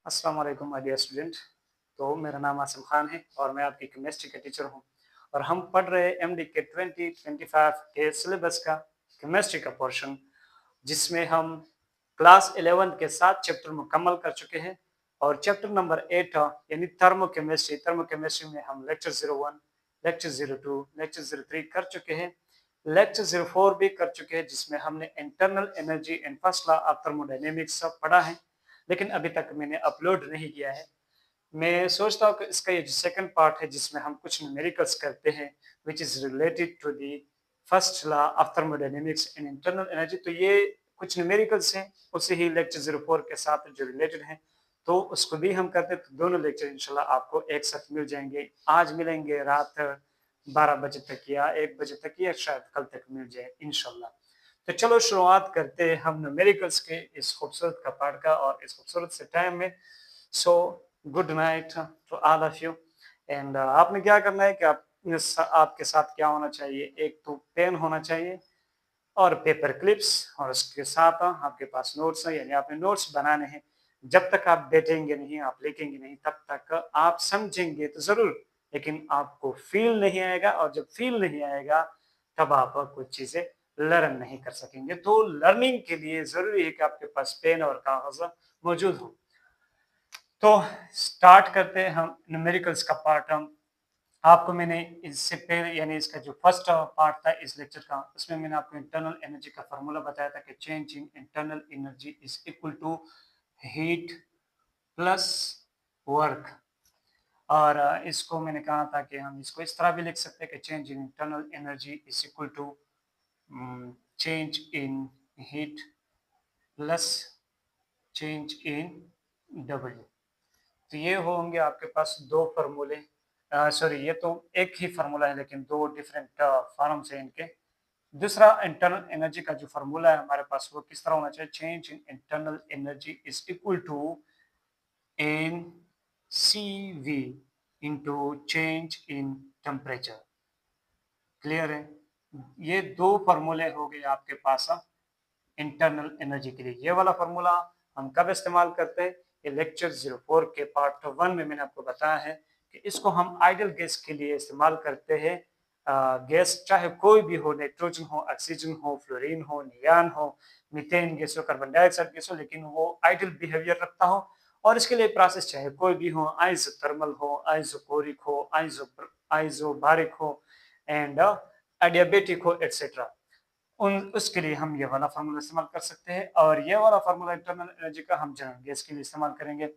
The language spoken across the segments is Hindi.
अस्सलाम वालेकुम माय डियर स्टूडेंट। तो मेरा नाम आसिम खान है और मैं आपकी केमिस्ट्री का टीचर हूँ और हम पढ़ रहे हैं एमडी के 2025 के सिलेबस का केमिस्ट्री का पोर्शन, जिसमें हम क्लास 11 के 7 चैप्टर मुकम्मल कर चुके हैं और चैप्टर नंबर 8 यानी थर्मो केमिस्ट्री में हम लेक्चर 01, लेक्चर 02, लेक्चर 03 कर चुके हैं। लेक्चर 04 भी कर चुके हैं, जिसमें हमने internal energy and first law of thermodynamics सब पढ़ा है, लेकिन अभी तक मैंने अपलोड नहीं किया है। मैं सोचता हूँ कि इसका ये जो सेकंड पार्ट है, जिसमें हम कुछ न्यूमेरिकल्स करते हैं which is related to the first law of thermodynamics and internal energy, तो ये कुछ न्यूमेरिकल्स हैं उसी ही लेक्चर 04 के साथ जो रिलेटेड हैं, तो उसको भी हम करते हैं। तो दोनों लेक्चर इंशाल्लाह आपको एक साथ मिल जाएंगे। आज मिलेंगे रात 12 बजे तक या 1 बजे तक या शायद कल तक मिल जाए इंशाल्लाह। तो चलो शुरुआत करते हैं हम न्यूमेरिकल्स के इस खूबसूरत का पाठ का और इस खूबसूरत से टाइम में। So good night to all of you. And आपने क्या करना है कि आपके साथ क्या होना चाहिए, एक तो पेन होना चाहिए और पेपर क्लिप्स, और उसके साथ आपके पास नोट्स है, यानी आपने नोट्स बनाने हैं। जब तक आप बैठेंगे नहीं, आप लिखेंगे नहीं, तब तक आप समझेंगे तो जरूर, लेकिन आपको फील नहीं आएगा, और जब फील नहीं आएगा तब आप कुछ चीजें लर्न नहीं कर सकेंगे। तो लर्निंग के लिए जरूरी है कि आपके पास पेन और कागज मौजूद हो। तो स्टार्ट करते हैं हम न्यूमेरिकल्स का पार्ट। हम आपको मैंने इससे पहले यानी इसका जो फर्स्ट पार्ट था इस लेक्चर का, उसमें मैंने आपको इंटरनल एनर्जी का फॉर्मूला बताया था कि change in internal energy is equal to heat plus work. और इसको मैंने कहा था कि हम इसको इस तरह भी लिख सकते हैं कि change in internal energy is equal to change in heat plus change in W. तो ये होंगे आपके पास दो फार्मूले, सॉरी ये तो एक ही फार्मूला है लेकिन दो डिफरेंट फॉर्म्स हैं इनके। दूसरा इंटरनल एनर्जी का जो फार्मूला है हमारे पास, वो किस तरह होना चाहिए, change in internal energy is equal to N C we into change in temperature. Clear है? ये दो फार्मूले हो गए आपके पास इंटरनल एनर्जी के लिए। ये वाला फार्मूला हम कब इस्तेमाल करते हैं, ये लेक्चर 04 के पार्ट 1 में मैंने आपको बताया है कि इसको हम आइडियल गैस के लिए इस्तेमाल करते हैं। गैस चाहे कोई भी हो, नाइट्रोजन हो, ऑक्सीजन हो, फ्लोरीन हो, नियान हो, मीथेन गैस हो, कार्बन डाइऑक्साइड गैस हो, लेकिन वो आइडियल बिहेवियर रखता हो। और इसके लिए प्रोसेस चाहे कोई भी हो, आइसोथर्मल हो, आइसोकोरिक हो, आइसोबारिक हो, एंड एडियाबेटिक हो, एटसेट्रा, उन उसके लिए हम ये वाला फार्मूला इस्तेमाल कर सकते हैं। और ये वाला फार्मूला इंटरनल एनर्जी का हम जनरल गैस के लिए इस्तेमाल करेंगे।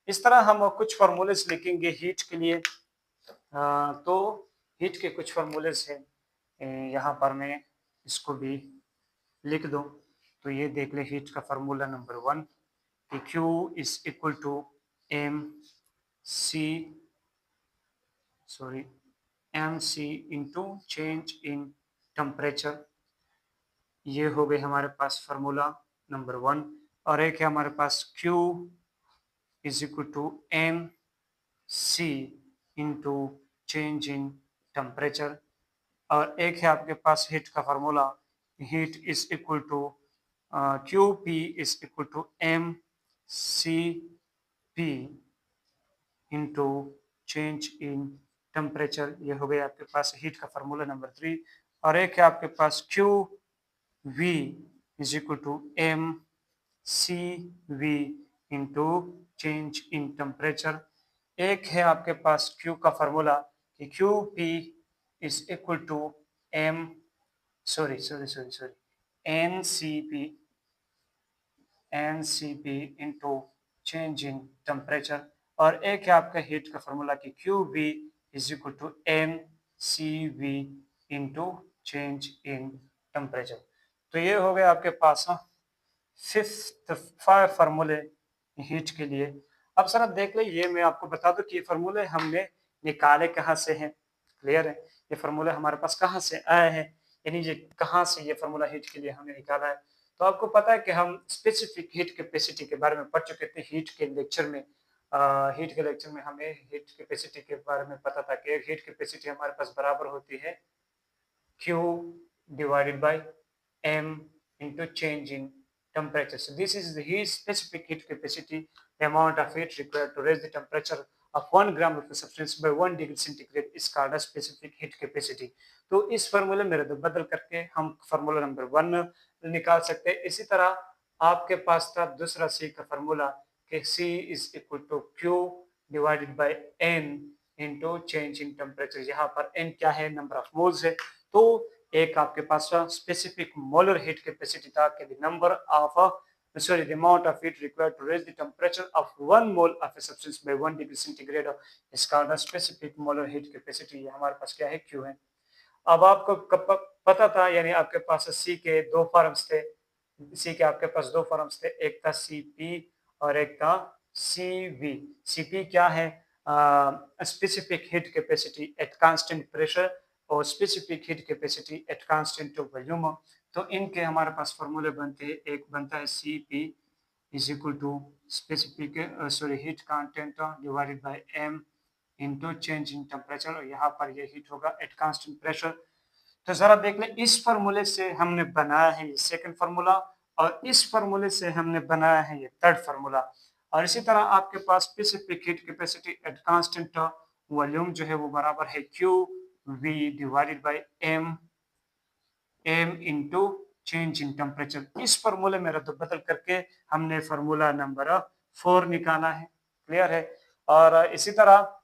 इस तरह हम कुछ फार्मूलेस लिखेंगे हीट के लिए। तो हीट के कुछ फार्मूलेस हैं, यहाँ पर मैं इसको भी लिख दूं। तो ये देख ले, हीट का फार्मूला नंबर 1 कि Q is equal to M C sorry M C into change in temperature. ये हो गए हमारे पास फार्मूला नंबर 1। और एक है हमारे पास Q is equal to M C into change in temperature. और एक है आपके पास हीट का formula, heat is equal to q P is equal to M c P into change in temperature. ये हो गया आपके पास हीट का फार्मूला नंबर 3। और एक है आपके पास q we is equal to M C we into change in temperature. एक है आपके पास Q का फार्मूला कि Q P is equal to M sorry N C P into change in temperature. और एक है आपका हीट का फार्मूला कि Q B is equal to M C we into change in temperature. तो ये हो गया आपके पास फिफ्थ 5 फार्मूले हीट के लिए। अब सर आप देख ले, ये मैं आपको बता दूं कि ये फार्मूले हमने निकाले कहाँ से हैं। क्लियर है? ये फार्मूले हमारे पास कहाँ से आए हैं, यानी ये कहाँ से ये फार्मूला हीट के लिए हमने निकाला है। तो आपको पता है कि हम स्पेसिफिक हीट कैपेसिटी के बारे में पढ़ चुके थे हीट के लेक्चर में। हीट के लेक्चर में हमें हीट कैपेसिटी के बारे में पता था कि हीट कैपेसिटी हमारे पास बराबर होती है Q divided by M into change in temperature. So this is the heat specific heat capacity the amount of heat required to raise the temperature of 1 gram of a substance by 1 degree centigrade is called a specific heat capacity. तो इस फार्मूले में रद्द बदल करके हम फार्मूला नंबर 1 निकाल सकते हैं। इसी तरह आपके पास था दूसरा सी का फार्मूला कि C is equal to Q divided by N into change in temperature। यहाँ पर N क्या है, नंबर ऑफ मोल्स है। तो एक आपके पास स्पेसिफिक मोलर हीट कैपेसिटी था कि the amount of heat required to raise the temperature of 1 mole of a substance by 1 degree centigrade is called a specific molar heat capacity। ये हमारे पास क्या है, Q है। अब आपको पता था, यानी आपके पास C के दो फॉर्म्स थे। C के आपके पास दो फॉर्म्स थे, एक था Cp और एक था Cv। Cp क्या है, specific heat capacity at constant pressure और specific heat capacity at constant volume. तो इनके हमारे पास फॉर्मूले बनते हैं। एक बनता है Cp is equal to specific heat content divided by m into change in temperature, और यहाँ पर ये हीट होगा एट कांस्टेंट प्रेशर। तो जरा देख लें, इस फार्मूले से हमने बनाया है ये सेकंड फार्मूला और इस फार्मूले से हमने बनाया है ये थर्ड फार्मूला। और इसी तरह आपके पास specific heat capacity at constant volume जो है वो बराबर है Q V divided by M into change in temperature. इस फार्मूले में रद्द बदल करके हमने फार्मूला नंबर 4 निकाला है। क्लियर है। और इसी तरह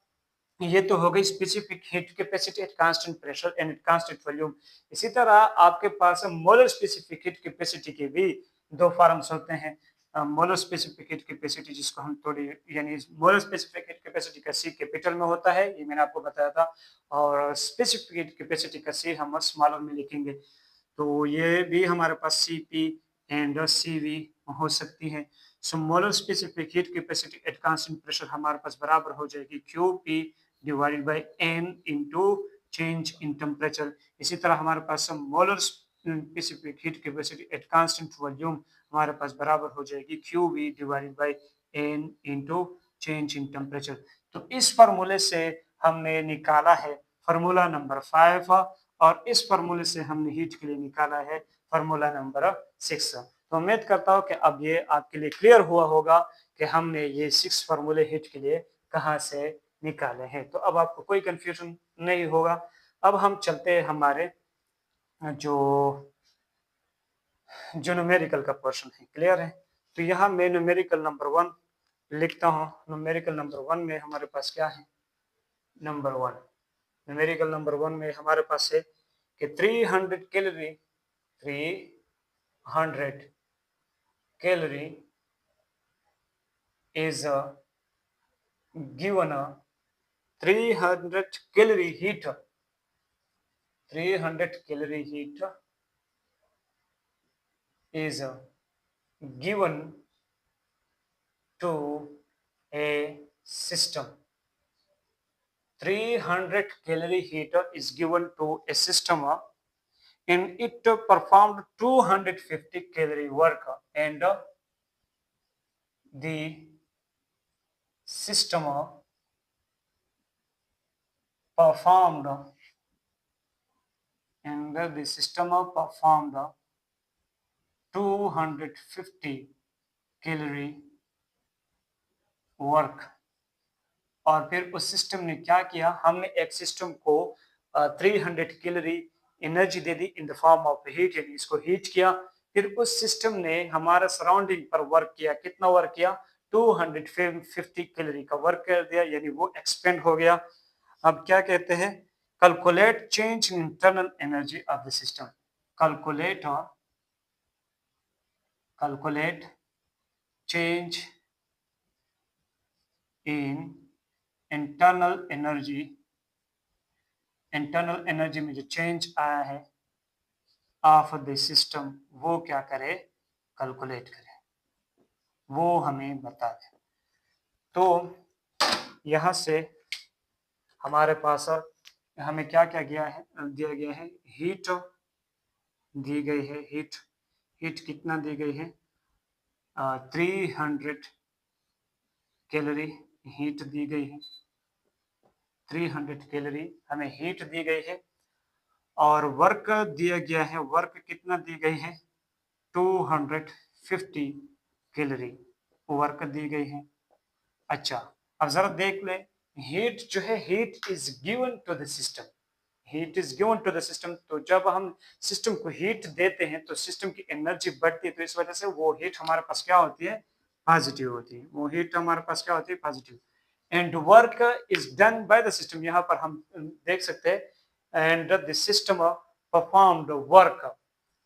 ये तो हो गई specific heat capacity at constant pressure and eight constant volume. इसी तरह आपके पास मोलर स्पेसिफिक हीट कैपेसिटी के भी दो फॉर्म्स होते हैं। मोलर स्पेसिफिक हीट कैपेसिटी जिसको हम थोड़ी, यानी मोलर स्पेसिफिक हीट कैपेसिटी का सी कैपिटल में होता है, ये मैंने आपको बताया था, और स्पेसिफिक हीट कैपेसिटी का सी हम स्मॉलर में लिखेंगे। तो ये भी हमारे पास Cp एंड Cv हो सकती है। So molar specific heat capacity at constant pressure हमारे पास बराबर हो जाएगी Qp divided by n into change in temperature. इसी तरह हमारे पास molar specific heat capacity at constant volume हमारे पास बराबर हो जाएगी Qv divided by n into change in temperature. तो इस फार्मूले से हमने निकाला है फार्मूला नंबर 5 और इस फार्मूले से हमने हीट के लिए निकाला है फार्मूला नंबर 6। तो उम्मीद करता हूँ कि अब ये आपके लिए क्लियर हुआ होगा कि हमने ये 6 फार्मूले हीट के लिए कहाँ से निकाले हैं। तो अब आपको कोई कंफ्यूजन नहीं होगा। अब हम चलते हैं हमारे जो न्यूमेरिकल का पोर्शन है। क्लियर है। तो यहाँ मैं न्यूमेरिकल नंबर 1 लिखता हूँ। न्यूमेरिकल नंबर 1 में हमारे पास क्या है, नंबर 1 न्यूमेरिकल नंबर 1 में हमारे पास है कि 300 calorie 300 calorie is given 300 calorie heat 300 calorie heat is given to a system 300 calorie heat is given to a system and it performed 250 calorie work and the system performed 250 calorie work. और फिर उस सिस्टम ने क्या किया, हमने एक सिस्टम को 300 calorie energy they the in the form of heat, यानी इसको हीट किया। फिर उस सिस्टम ने हमारा सराउंडिंग पर वर्क किया। कितना वर्क किया, 250 कैलोरी का वर्क कर दिया, यानी वो एक्सपेंड हो गया। अब क्या कहते हैं, calculate change in internal energy of the system. Calculate change in internal energy में जो चेंज आया है ऑफ द सिस्टम, वो क्या करे, कैलकुलेट करे, वो हमें बता दे। तो यहाँ से हमारे पास हमें क्या क्या दिया गया है, हीट दी गई है। हीट कितना दी गई है, 300 कैलोरी हीट दी गई है। 300 कैलोरी हमें हीट दी गई है और वर्क दिया गया है। वर्क कितना दी गई है, 250 कैलोरी वर्क दी गई है। अच्छा, अब जरा देख ले, हीट जो है, heat is given to the system, heat is given to the system. तो जब हम सिस्टम को हीट देते हैं तो सिस्टम की एनर्जी बढ़ती है, तो इस वजह से वो हीट हमारे पास क्या होती है, पॉजिटिव होती है, वो हीट हमारे पास क्या होती है, positive. And work is done by the system, यहाँ पर हम देख सकते हैं, and the system performed work,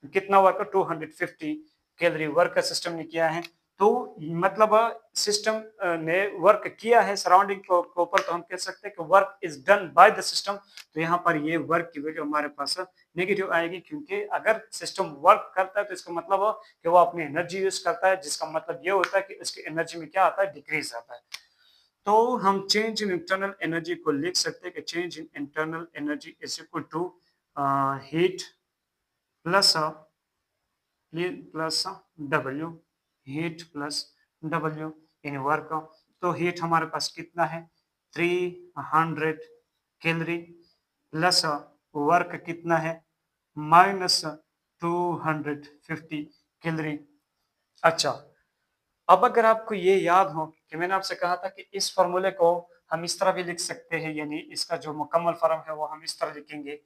कितना वर्क, 250 कैलोरी वर्क का सिस्टम ने किया है। तो मतलब सिस्टम ने वर्क किया है सराउंडिंग के ऊपर, तो हम कह सकते हैं कि work is done by the system. तो यहाँ पर ये वर्क की वैल्यू हमारे पास नेगेटिव आएगी, क्योंकि अगर सिस्टम वर्क करता है तो इसका मतलब हो कि वो अपनी एनर्जी यूज करता है, जिसका मतलब ये होता है कि उसकी एनर्जी में क्या आता है, डिक्रीज आता है। तो हम चेंज इन इंटरनल एनर्जी को लिख सकते हैं कि change in internal energy is equal to heat plus plus W, heat plus W in work. तो हीट हमारे पास कितना है, 300 कैलोरी, प्लस वर्क कितना है, माइनस 250 कैलोरी। अच्छा, अब अगर आपको ये याद हो कि मैंने आपसे कहा था कि इस फॉर्मूले को हम इस तरह भी लिख सकते हैं, यानी इसका जो मुकम्मल फॉर्म है वो हम इस तरह लिखेंगे,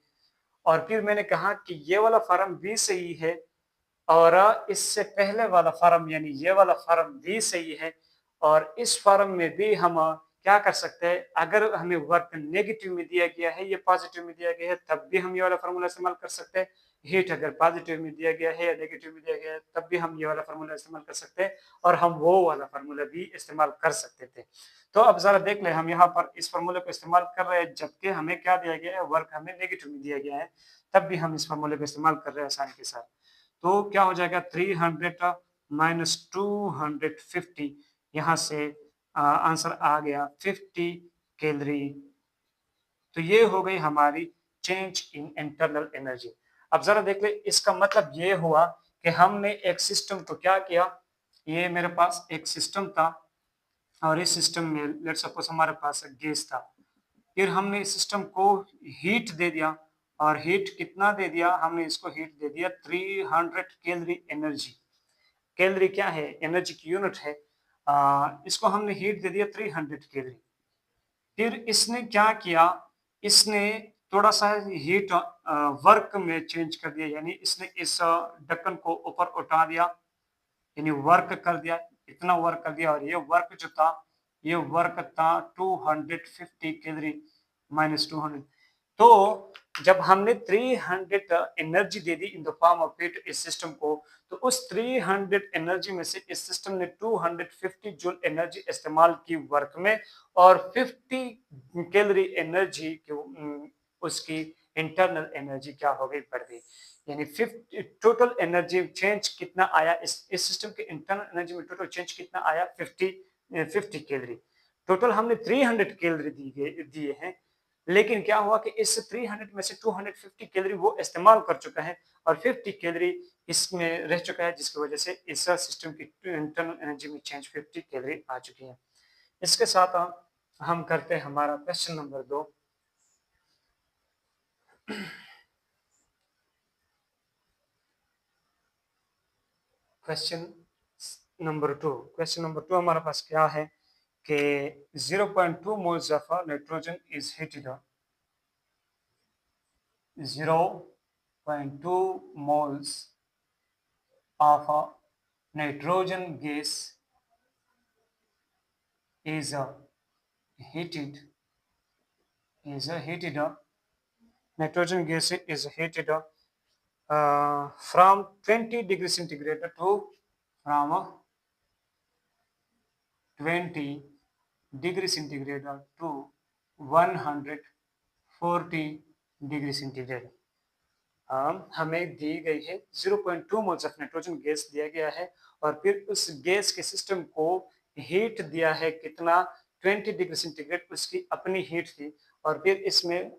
और फिर मैंने कहा कि ये वाला फॉर्म भी सही है और इससे पहले वाला फॉर्म यानी ये वाला फॉर्म भी सही है, और इस फॉर्म में भी हम क्या कर सकते हैं, अगर हमें वर्क नेगेटिव में दिया गया है, ये पॉजिटिव में दिया गया है, तब भी हम ये वाला फार्मूला इस्तेमाल कर सकते हैं। हीट अगर पॉजिटिव में दिया गया है या नेगेटिव में दिया गया है, तब भी हम ये वाला फार्मूला इस्तेमाल कर सकते हैं, और हम वो वाला फार्मूला भी इस्तेमाल कर सकते थे। तो अब जरा देख ले, हम यहाँ पर इस फार्मूले को इस्तेमाल कर रहे हैं, जबकि हमें क्या दिया गया है, वर्क हमें नेगेटिव में दिया गया है, तब भी हम इस फार्मूले को इस्तेमाल कर रहे हैं आसानी के साथ। तो क्या हो जाएगा, 300 माइनस 250, यहाँ से आंसर आ गया 50 कैलोरी। तो ये हो गई हमारी चेंज इन इंटरनल एनर्जी। अब जरा देख ले, इसका मतलब ये हुआ कि हमने एक सिस्टम को क्या किया, ये मेरे पास एक सिस्टम था, और इस सिस्टम में लेट्स सपोज हमारे पास गैस था, फिर हमने इस सिस्टम को हीट दे दिया, और हीट कितना दे दिया, हमने इसको हीट दे दिया 300 कैलोरी एनर्जी। कैलोरी क्या है, एनर्जी की यूनिट है। इसको हमने हीट दे दिया 300 कैलोरी। फिर इसने क्या किया, इसने थोड़ा सा हीट वर्क में चेंज कर दिया, यानी इसने इस ढक्कन को ऊपर उठा दिया, यानी वर्क कर दिया, इतना वर्क कर दिया, और ये वर्क जो था, ये वर्क था 250 कैलोरी माइनस 200। तो जब हमने 300 energy they the in the form of heat इस सिस्टम को, तो उस 300 एनर्जी में से इस सिस्टम ने 250 जूल एनर्जी इस्तेमाल की वर्क में, और 50 कैलोरी एनर्जी उसकी इंटरनल एनर्जी क्या हो गई, बढ़ गई। यानी 50 टोटल एनर्जी चेंज कितना आया, इस सिस्टम के इंटरनल एनर्जी में टोटल चेंज कितना आया, 50 कैलोरी। टोटल हमने 300 कैलोरी दिए हैं, लेकिन क्या हुआ कि इस 300 में से 250 कैलोरी वो इस्तेमाल कर चुका है, और 50 कैलोरी इसमें रह चुका है, जिसकी वजह से इस सिस्टम की इंटरनल एनर्जी में चेंज 50 कैलोरी आ चुकी है। इसके साथ हम करते हैं हमारा क्वेश्चन नंबर 2। क्वेश्चन नंबर 2 हमारे पास क्या है कि 0.2 moles of nitrogen is heated, 0.2 moles of nitrogen gas is heated nitrogen gas is heated from 20 degree centigrade to from 20 degree centigrade to 140 degree centigrade. हमें दी गई है 0.2 मोल्स ऑफ नाइट्रोजन गैस दिया गया है, और फिर उस गैस के सिस्टम को हीट दिया है कितना, 20 डिग्री सेंटीग्रेड उसकी अपनी हीट थी, और फिर इसमें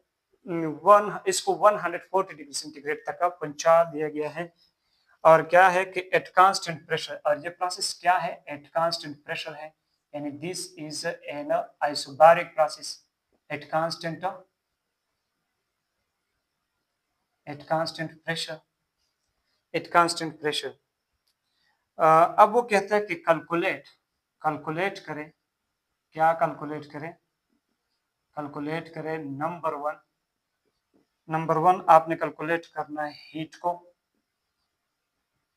इसको 140 डिग्री सेंटीग्रेड तक पहुंचा दिया गया है। और क्या है कि एट कांस्टेंट प्रेशर, और ये प्रोसेस क्या है, एट कांस्टेंट प्रेशर है, यानी this is an isobaric process at constant pressure, eight constant pressure. अब वो कहता है कि कैलकुलेट करें क्या कैलकुलेट करें? कैलकुलेट करें नंबर वन आपने कैलकुलेट करना है हीट को,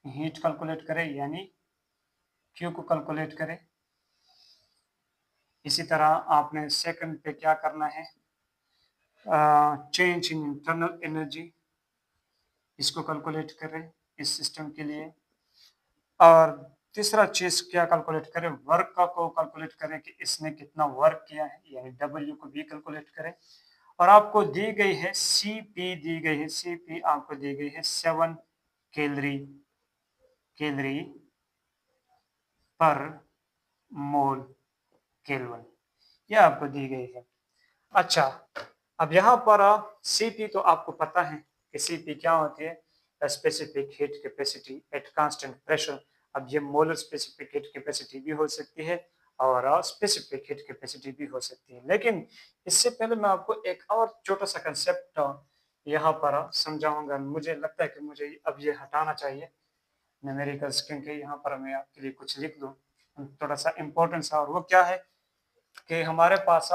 हीट कैलकुलेट करें यानी क्यू को कैलकुलेट करें। इसी तरह आपने सेकंड पे क्या करना है, चेंज इन इंटरनल एनर्जी, इसको कैलकुलेट करें इस सिस्टम के लिए। और तीसरा चीज क्या कैलकुलेट करें, वर्क का को कैलकुलेट करें कि इसने कितना वर्क किया है, यानी डब्ल्यू को भी कैलकुलेट करें। और आपको दी गई है सीपी, दी गई है सीपी, आपको दी गई है 7 कैलोरी पर मोल केल्विन, यह आपको दी गई है। अच्छा, अब यहाँ पर सीपी तो आपको पता है कि सीपी क्या होती है, specific heat capacity at constant pressure. अब ये मोलर स्पेसिफिक हीट कैपेसिटी भी हो सकती है और स्पेसिफिक हीट कैपेसिटी भी हो सकती है। लेकिन इससे पहले मैं आपको एक और छोटा सा कंसेप्ट यहाँ पर समझाऊंगा। मुझे लगता है कि मुझे अब ये हटाना चाहिए न्यूमेरिकल्स, क्योंकि यहाँ पर मैं आपके लिए कुछ लिख दूँ थोड़ा सा इम्पोर्टेंस, और वो क्या है कि हमारे पास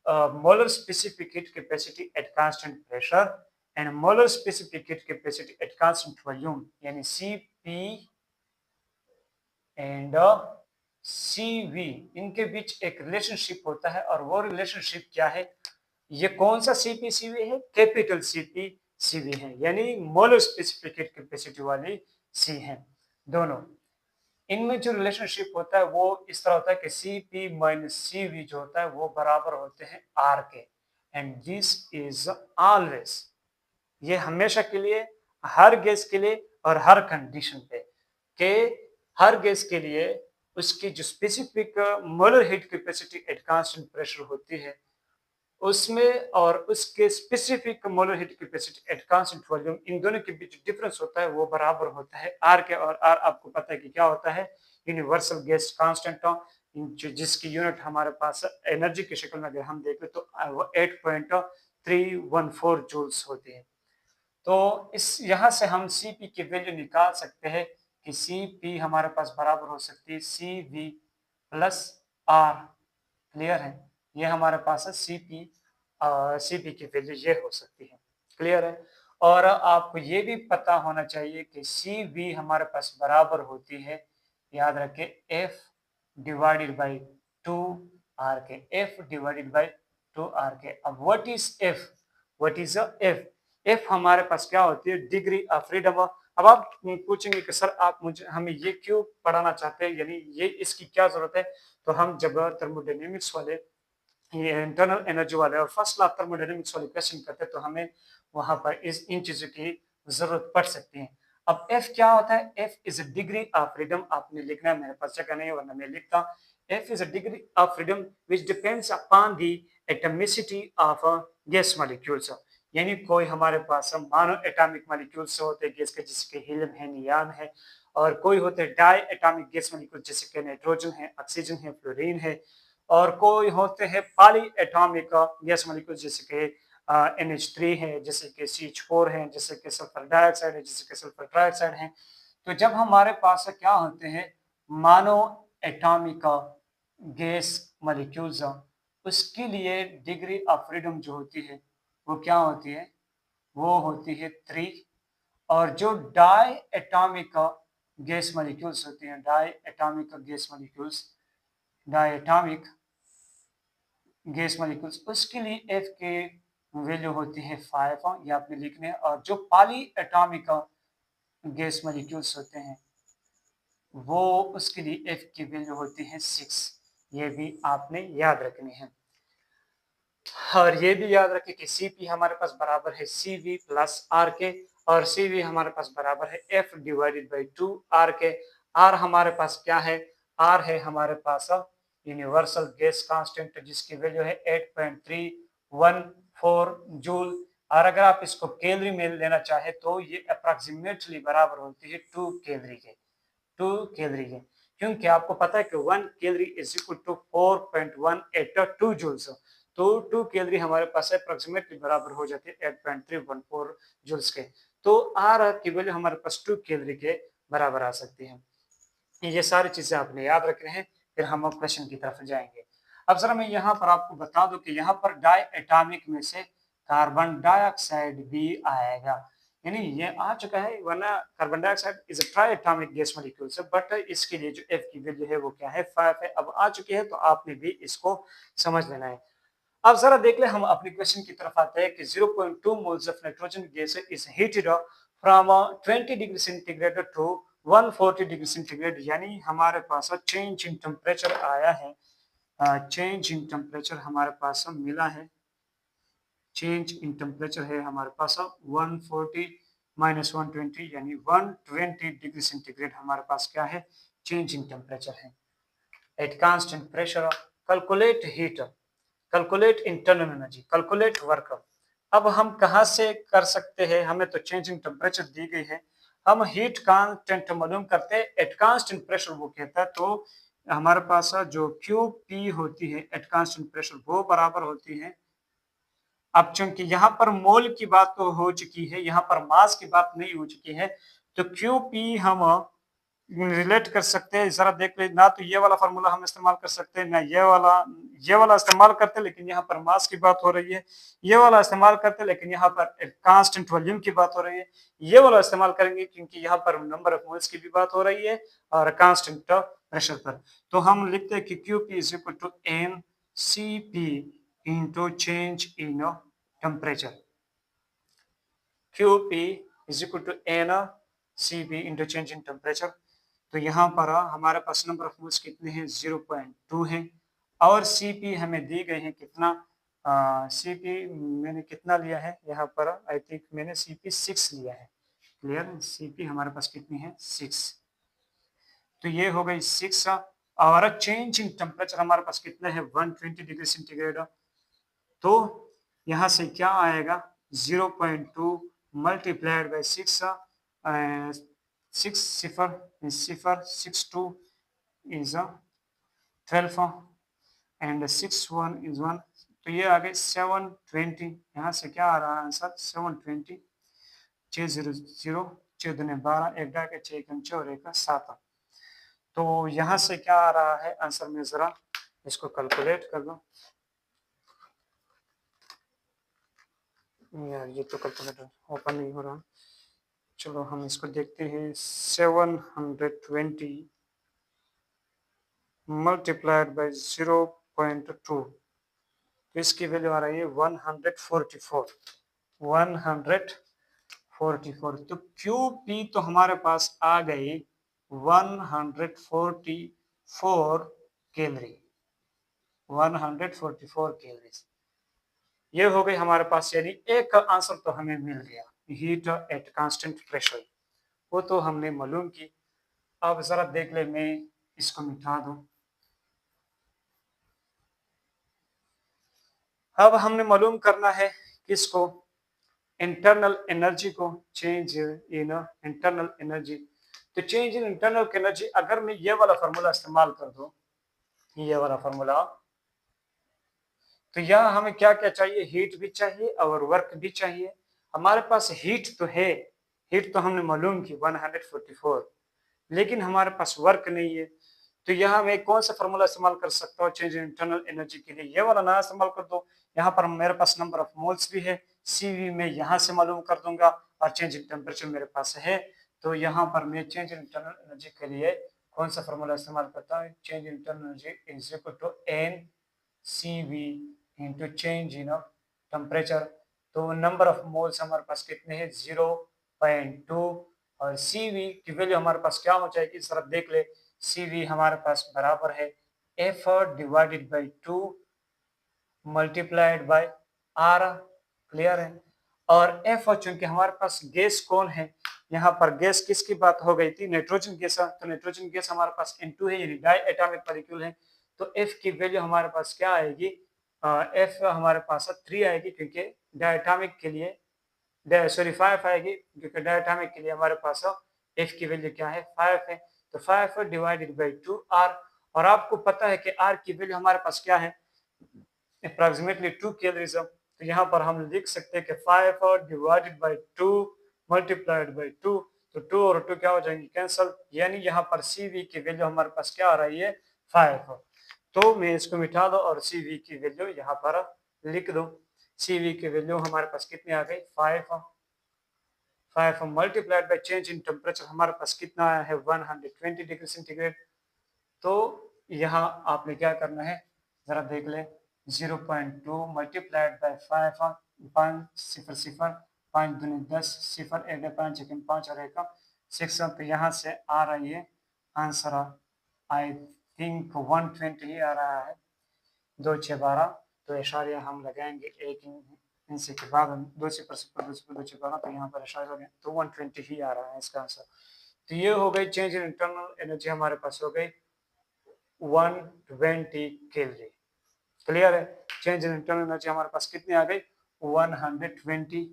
molar specific heat capacity at constant pressure and molar specific heat capacity at constant volume, यानी सीपी एंड सीवी, इनके बीच एक रिलेशनशिप होता है। और वो रिलेशनशिप क्या है, ये कौन सा सीपी सीवी है, कैपिटल सीपी सीवी है, यानी मोलर स्पेसिफिक हीट कैपेसिटी वाली सी है दोनों। इनमें जो रिलेशनशिप होता है वो इस तरह होता है कि Cp माइनस Cv जो होता है वो बराबर होते हैं R के। एंड दिस इज ऑलवेज, ये हमेशा के लिए, हर गैस के लिए और हर कंडीशन पे, के हर गैस के लिए उसकी जो specific molar heat capacity at constant pressure होती है उसमें, और उसके specific molar heat capacity at constant volume, इन दोनों के बीच डिफरेंस होता है वो बराबर होता है आर के। और आर आपको पता है कि क्या होता है, यूनिवर्सल गैस कांस्टेंट, जिसकी यूनिट हमारे पास एनर्जी की शक्ल में अगर हम देखें तो वो 8.314 जूल्स होती है। तो इस यहाँ से हम Cp की वैल्यू निकाल सकते हैं कि Cp हमारे पास बराबर हो सकती है Cv प्लस R। क्लियर है, ये हमारे पास है Cp की वैल्यू ये हो सकती है। क्लियर है, और आपको ये भी पता होना चाहिए कि Cv हमारे पास बराबर होती है, याद रखें, F डिवाइडेड बाई 2R के, F डिवाइडेड बाई 2R के। अब what is F, what is F, F हमारे पास क्या होती है, डिग्री ऑफ फ्रीडम। अब आप पूछेंगे कि सर आप मुझे हमें ये क्यों पढ़ाना चाहते हैं, यानी ये इसकी क्या जरूरत है। तो हम जब थर्मोडायनेमिक्स वाले, ये इंटरनल एनर्जी वाले और फर्स्ट लॉ थर्मोडायनेमिक्स वाले क्वेश्चन करते हैं तो हमें वहां पर इन चीजों की जरूरत पड़ सकती है। अब F क्या होता है, F is a degree of freedom, आपने लिखना है, मेरे पास जगह नहीं है वरना मैं लिखता। F is a degree of freedom which depends upon the atomicity of gas molecules, यानी कोई हमारे पास मानो एटॉमिक मॉलिक्यूल्स होते हैं गैस के, जिसके हीलियम है, नियान है, और कोई होते हैं डाई एटॉमिक गैस मॉलिक्यूल जैसे कि नाइट्रोजन है, ऑक्सीजन है, फ्लोरीन है, और कोई होते हैं पॉली एटॉमिक गैस मॉलिक्यूल जैसे कि NH3 है, जैसे कि CH4 है, जैसे कि सल्फर डाइऑक्साइड है, जैसे कि सल्फर ट्राइऑक्साइड है। तो जब हमारे पास क्या होते हैं मानो एटॉमिक गैस मॉलिक्यूल्स, उसके लिए डिग्री ऑफ फ्रीडम जो होती है वो क्या होती है, वो होती है 3। और जो डाई एटॉमिक गैस मॉलिक्यूल्स होते हैं, diatomic gas molecules, diatomic gas molecules, उसके लिए F के वैल्यू होती है 5, ये आपने लिखने हैं। और जो पॉली एटॉमिक गैस मॉलिक्यूल्स होते हैं वो उसके लिए F की वैल्यू होती है 6, ये भी आपने याद रखनी है। और ये भी याद रखें कि Cp हमारे पास बराबर है Cv प्लस R के, और Cv हमारे पास बराबर है F डिवाइडेड बाई 2R के। R हमारे पास क्या है, R है हमारे पास यूनिवर्सल गैस कांस्टेंट जिसकी वैल्यू है 8.314 जूल। और अगर आप इसको कैलोरी में लेना चाहे तो ये अप्रॉक्सीमेटली बराबर होती है 2 कैलोरी के, 2 कैलोरी के, क्योंकि आपको पता है कि 1 calorie is equal to 4.182 joules. तो 2 कैलोरी हमारे पास अप्रॉक्सीमेटली बराबर हो जाती है 8.314 जूल्स के। तो आर की वैल्यू हमारे पास 2 कैलोरी के बराबर आ सकती है। ये सारी चीजें आपने याद रखने हैं, फिर हम क्वेश्चन की तरफ जाएंगे। अब जरा मैं यहाँ पर आपको बता दूं कि यहाँ पर डाई एटॉमिक में से कार्बन डाइऑक्साइड भी आएगा, यानी ये आ चुका है, वरना carbon dioxide is a try atomic gas molecule से, बट इसके लिए जो एफ की वैल्यू है वो क्या है 5 है। अब आ चुकी है तो आपने भी इसको समझ लेना है। अब जरा देख ले, हम अपने क्वेश्चन की तरफ आते हैं कि 0.2 moles of nitrogen gas is heated from 20 degree centigrade to 140 degree centigrade, यानी हमारे पास चेंज इन टेम्परेचर आया है, चेंज इन टेम्परेचर हमारे पास मिला है, चेंज इन टेम्परेचर है हमारे पास 140 माइनस 120 यानी 120 डिग्री सेंटीग्रेड हमारे पास क्या है, चेंज इन टेम्परेचर है। Eight constant pressure calculate heat, calculate internal energy, calculate work. अब हम कहाँ से कर सकते हैं, हमें तो चेंजिंग टेम्परेचर दी गई है, हम हीट कांस्टेंट मालूम करते हैं एट कांस्टेंट प्रेशर वो कहता है, तो हमारे पास जो क्यू पी होती है एट कांस्टेंट प्रेशर वो बराबर होती है। अब चूंकि यहाँ पर मोल की बात तो हो चुकी है, यहाँ पर मास की बात नहीं हो चुकी है, तो क्यू पी हम रिलेट कर सकते हैं। जरा देख ले, ना तो ये वाला फार्मूला हम इस्तेमाल कर सकते हैं, ना ये वाला इस्तेमाल करते, लेकिन यहाँ पर मास की बात हो रही है। ये वाला इस्तेमाल करते, लेकिन यहाँ पर कांस्टेंट वॉल्यूम की बात हो रही है। ये वाला इस्तेमाल करेंगे क्योंकि यहाँ पर नंबर ऑफ मोल्स की भी बात हो रही है और कांस्टेंट प्रेशर पर। तो हम लिखते हैं कि Q P is equal to N C P into change in temperature. Q P is equal to N C P into change in temperature. तो यहाँ पर हमारे पास नंबर ऑफ मोल्स कितने हैं, 0.2 है, और Cp हमें दी गए हैं कितना, Cp मैंने कितना लिया है यहाँ पर, आई थिंक मैंने Cp 6 लिया है। क्लियर, Cp हमारे पास कितनी है 6, तो ये हो गई 6। और चेंज इन टेम्परेचर हमारे पास कितना है 120 डिग्री सेंटीग्रेड, तो यहाँ से क्या आएगा 0.2 multiplied by 6, 6 cipher cipher 62 is 12 and 61 is 1, तो ये आ गए 720। यहाँ से क्या आ रहा है आंसर 720, 600, 6 दूने 12, एक डाके 6 6 और 1 7। तो यहाँ से क्या आ रहा है आंसर में, जरा इसको कैलकुलेट कर लो यार, ये तो कैलकुलेटर ओपन नहीं हो रहा। चलो हम इसको देखते हैं, 720 मल्टीप्लाइड बाई 0.2, तो इसकी वैल्यू आ रही है 144, 144। तो क्यू पी तो हमारे पास आ गई 144 कैलोरी, 144 कैलोरी। ये हो गई हमारे पास, यानी एक आंसर तो हमें मिल गया, हीट एट कांस्टेंट प्रेशर, वो तो हमने मालूम की। अब जरा देख ले, मैं इसको मिटा दूं। अब हमने मालूम करना है किसको, इंटरनल एनर्जी को, चेंज इन इंटरनल एनर्जी। तो चेंज इन इंटरनल एनर्जी, अगर मैं ये वाला फार्मूला इस्तेमाल कर दूं, ये वाला फार्मूला, तो यहाँ हमें क्या क्या चाहिए, हीट भी चाहिए और वर्क भी चाहिए। हमारे पास हीट तो है, हीट तो हमने मालूम की 144, लेकिन हमारे पास वर्क नहीं है। तो यहाँ मैं कौन सा फार्मूला इस्तेमाल कर सकता हूँ चेंज इन इंटरनल एनर्जी के लिए, ये वाला ना इस्तेमाल कर दो। यहाँ पर मेरे पास नंबर ऑफ मोल्स भी है, Cv में यहाँ से मालूम कर दूंगा, और चेंज इन टेम्परेचर मेरे पास है। तो यहाँ पर मैं चेंज इन इंटरनल एनर्जी के लिए कौन सा फार्मूला इस्तेमाल करता हूँ, change in internal energy is equal to N Cv into change in temperature. तो नंबर ऑफ मोल्स हमारे पास कितने हैं 0.2, और Cv की वैल्यू हमारे पास क्या हो जाएगी, इस तरफ देख ले, Cv हमारे पास बराबर है F divided by 2 multiplied by R। Clear है, और F चूंकि हमारे पास गैस कौन है, यहाँ पर गैस किसकी बात हो गई थी, नाइट्रोजन गैस, तो नाइट्रोजन गैस हमारे पास N2 है, यानी डाई एटॉमिक मॉलिक्यूल है। तो F की वैल्यू हमारे पास क्या आएगी, F हमारे पास 3 आएगी, क्योंकि डायटोमिक के लिए सॉरी 5 आएगी, क्योंकि डायटोमिक के लिए हमारे पास F की वैल्यू क्या है 5 है। तो 5 डिवाइडेड बाई 2R, और आपको पता है कि R की वैल्यू हमारे पास क्या है, अप्रॉक्सीमेटली 2 कैलोरीज। तो यहाँ पर हम लिख सकते हैं कि 5 डिवाइडेड बाई 2 मल्टीप्लाइड बाई 2, तो 2 और 2 क्या हो जाएंगे कैंसल, यानी यहाँ पर Cv की वैल्यू हमारे पास क्या आ रही है 5। तो मैं इसको मिटा दो और CV की वैल्यू यहाँ पर लिख दो। CV की वैल्यू हमारे पास कितनी आ गई 5 multiplied by change in temperature हमारे पास कितना आया है 120 डिग्री सेंटीग्रेड। तो यहाँ आपने क्या करना है जरा देख ले 0.2 मल्टीप्लाइड बाय 5 5 0 0 5 दूनी 10 0 1 5 1 5 और 1 6 तो यहाँ से आ रही है आंसर आई थिंक 120 ही आ रहा है 2 6 12 तो इशारिया हम लगाएंगे एक इनसे के बाद 2 0 0 2 0 2 6 12 तो यहाँ पर इशारा लगाएंगे तो 120 ही आ रहा है इसका आंसर। तो ये हो गई चेंज इन इंटरनल एनर्जी हमारे पास हो गई 120 कैलोरी। क्लियर है चेंज इन इंटरनल एनर्जी हमारे पास कितनी आ गई 120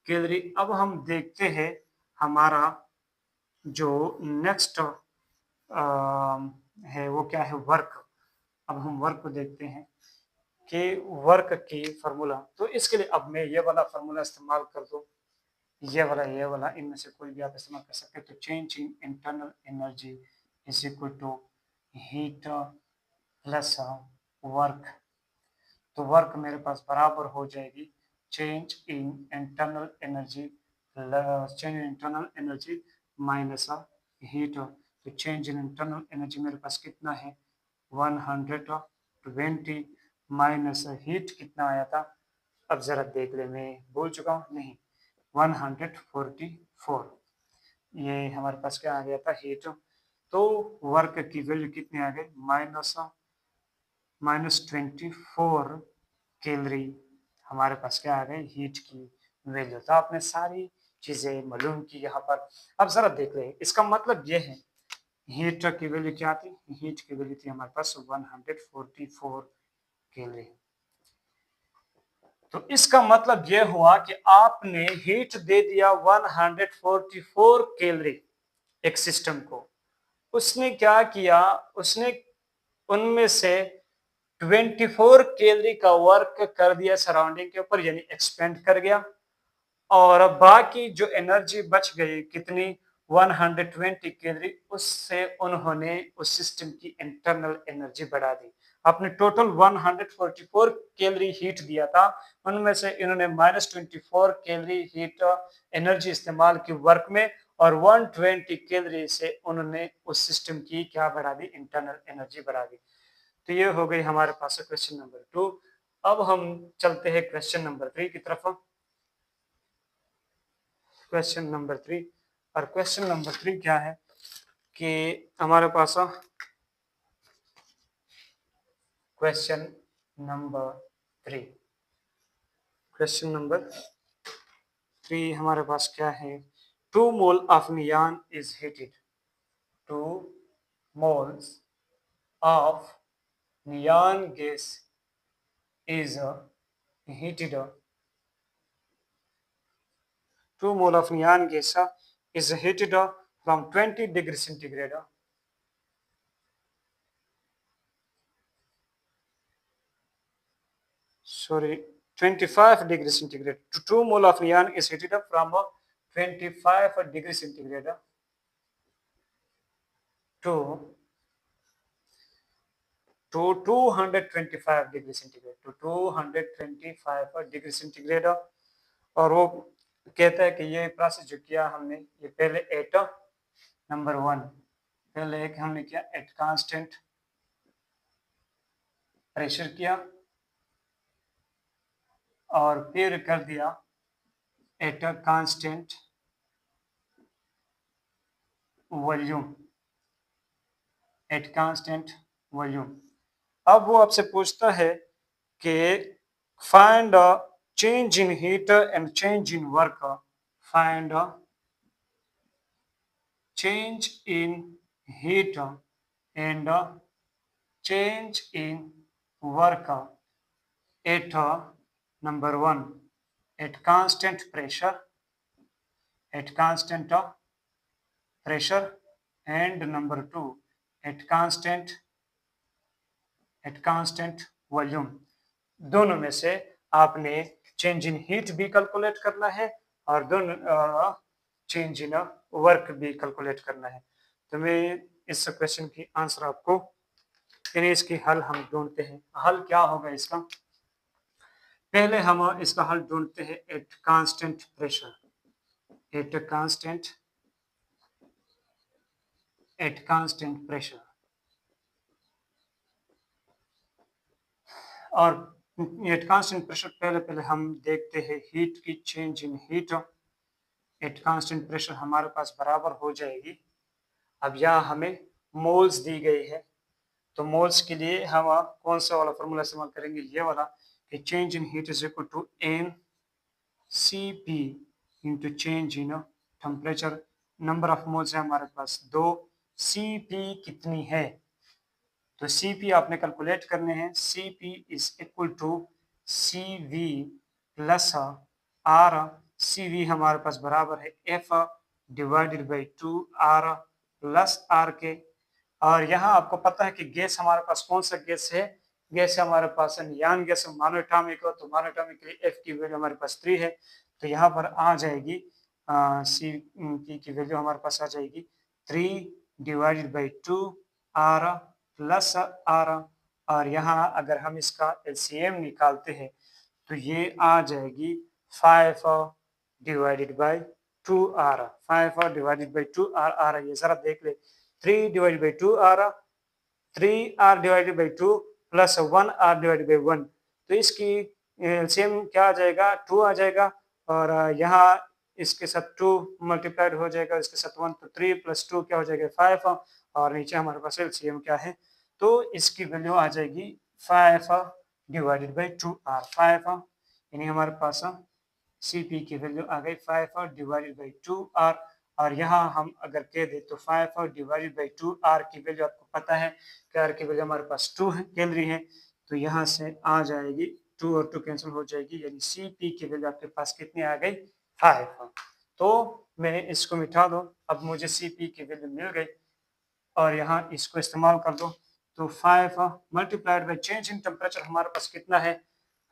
कैलोरी। अब हम देखते हैं हमारा जो नेक्स्ट है वो क्या है वर्क। अब हम वर्क को देखते हैं कि वर्क की फार्मूला तो इसके लिए अब मैं ये वाला फार्मूला इस्तेमाल कर दूं ये वाला इनमें से कोई भी आप इस्तेमाल कर सकते हैं। तो change in internal energy is equal to heat plus work. तो वर्क मेरे पास बराबर हो जाएगी change in internal energy minus heat. तो चेंज इन इंटरनल एनर्जी मेरे पास कितना है 120 माइनस हीट कितना आया था अब जरा देख ले मैं भूल चुका हूँ नहीं 144 ये हमारे पास क्या आ गया था हीट। तो वर्क की वैल्यू कितनी आ गई -24 कैलोरी हमारे पास क्या आ गई हीट की वैल्यू। तो आपने सारी चीजें मालूम की यहाँ पर। अब जरा देख ले इसका मतलब ये है हीट की वैल्यू क्या थी हीट की वैल्यू थी हमारे पास 144 कैलोरी। तो इसका मतलब यह हुआ कि आपने हीट दे दिया 144 कैलोरी एक सिस्टम को। उसने क्या किया उसने उनमें से 24 कैलोरी का वर्क कर दिया सराउंडिंग के ऊपर यानी एक्सपेंड कर गया और बाकी जो एनर्जी बच गई कितनी 120 कैलोरी उससे उन्होंने उस सिस्टम की इंटरनल एनर्जी बढ़ा दी। आपने टोटल 144 कैलोरी हीट दिया था उनमें से इन्होंने -24 कैलोरी हीट एनर्जी इस्तेमाल की वर्क में और 120 कैलोरी से उन्होंने उस सिस्टम की क्या बढ़ा दी इंटरनल एनर्जी बढ़ा दी। तो ये हो गई हमारे पास क्वेश्चन नंबर 2। अब हम चलते हैं क्वेश्चन नंबर 3 की तरफ। क्वेश्चन नंबर 3 और क्वेश्चन नंबर 3 क्या है कि हमारे पास क्वेश्चन नंबर 3 हमारे पास क्या है 2 mole of neon is heated 2 moles of neon gas is heated 2 mole of neon gas is heated from 20 degree centigrade sorry 25 degree centigrade to 2 mole of neon is heated up from 25 degree centigrade to 225 degree centigrade to 225 degree centigrade। और वो कहता है कि ये प्रोसेस जो किया हमने ये पहले एट नंबर 1 पहले एक हमने किया एट कांस्टेंट प्रेशर किया और फिर कर दिया eight constant volume at constant volume. अब वो आपसे पूछता है कि find change in heat and change in work find change in heat and change in work at number 1 at constant pressure and number 2 at constant volume। दोनों में से आपने चेंज इन हीट भी कैलकुलेट करना है और दोनों चेंज इन वर्क भी कैलकुलेट करना है। तो मैं इस क्वेश्चन की आंसर आपको यानी इसकी हल हम ढूंढते हैं। हल क्या होगा इसका? पहले हम इसका हल ढूंढते हैं eight constant pressure, eight constant pressure. और एट कांस्टेंट प्रेशर पहले हम देखते हैं हीट की change in heat. Eight constant pressure हमारे पास बराबर हो जाएगी, अब यहाँ हमें मोल्स दी गई है, तो मोल्स के लिए हम कौन सा वाला फॉर्मूला इस्तेमाल करेंगे? ये वाला कि change in heat is equal to N C P into change in temperature. Number of moles है हमारे पास 2, सी पी कितनी है? तो सी पी आपने कैलकुलेट करने हैं। C P is equal to C V plus R. C V हमारे पास बराबर है F divided by 2 R plus R के। और यहाँ आपको पता है कि गैस हमारे पास कौन सा गैस है? गैस हमारे पास नियान गैस मोनोएटॉमिक हो, तो मोनोएटॉमिक के लिए एफ की वैल्यू हमारे पास 3 है, तो यहाँ पर आ जाएगी सी पी की वैल्यू हमारे पास आ जाएगी 3 divided by 2 R plus R. और यहाँ अगर हम इसका एलसीएम निकालते हैं तो ये आ जाएगी 5 divided by 2 R. 5 divided by 2 R आ रही है, जरा देख ले। 3 divided by 2 R, 3 R divided by 2 plus 1 R divided by 1, तो इसकी एलसीएम क्या आ जाएगा? 2 आ जाएगा। और यहाँ इसके साथ 2 मल्टीप्लाइड हो जाएगा, इसके साथ 1, तो 3 प्लस 2 क्या हो जाएगा? 5। और नीचे हमारे पास एलसीएम क्या है? तो इसकी वैल्यू आ जाएगी 5 डिवाइडेड बाई 2 आर। 5 यानी हमारे पास सी पी की वैल्यू आ गई 5 डिवाइडेड बाई 2 आर। और यहाँ हम अगर कह दें तो 5 डिवाइडेड बाई 2 आर की वैल्यू आपको पता है कि आर की वैल्यू हमारे पास 2 कैलोरी है, तो यहाँ से आ जाएगी 2 और 2 कैंसिल हो जाएगी, यानी सी पी की वैल्यू आपके पास कितनी आ गई? 5। तो मैंने इसको मिटा दो, अब मुझे सी पी की वैल्यू मिल गई और यहाँ इसको इस्तेमाल कर दो, तो 5 multiplied by change in temperature हमारे पास कितना है?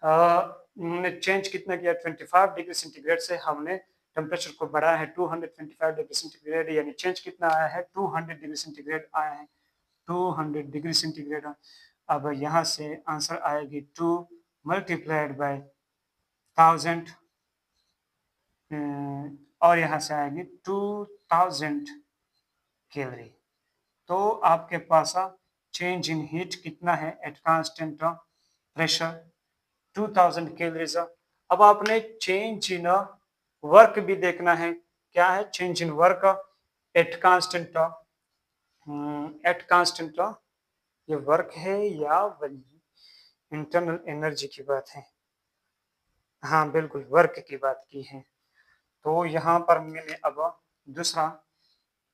हमने चेंज कितना किया? 25 डिग्री सेंटीग्रेड से हमने टेम्परेचर को बढ़ाया है 225 डिग्री सेंटीग्रेड, यानी चेंज कितना आया है? 200 डिग्री सेंटीग्रेड आया है, 200 डिग्री सेंटीग्रेड। अब यहाँ से आंसर आएगी 2 मल्टीप्लाइड बाई 1000 और यहाँ से आएगी 2000 कैलोरी। तो आपके पास चेंज इन हीट कितना है एट कांस्टेंट प्रेशर? 2000 कैलोरीज। अब आपने चेंज इन वर्क भी देखना है, क्या है change in work at constant? ये वर्क है या इंटरनल एनर्जी की बात है? हाँ बिल्कुल, वर्क की बात की है। तो यहाँ पर मैंने अब दूसरा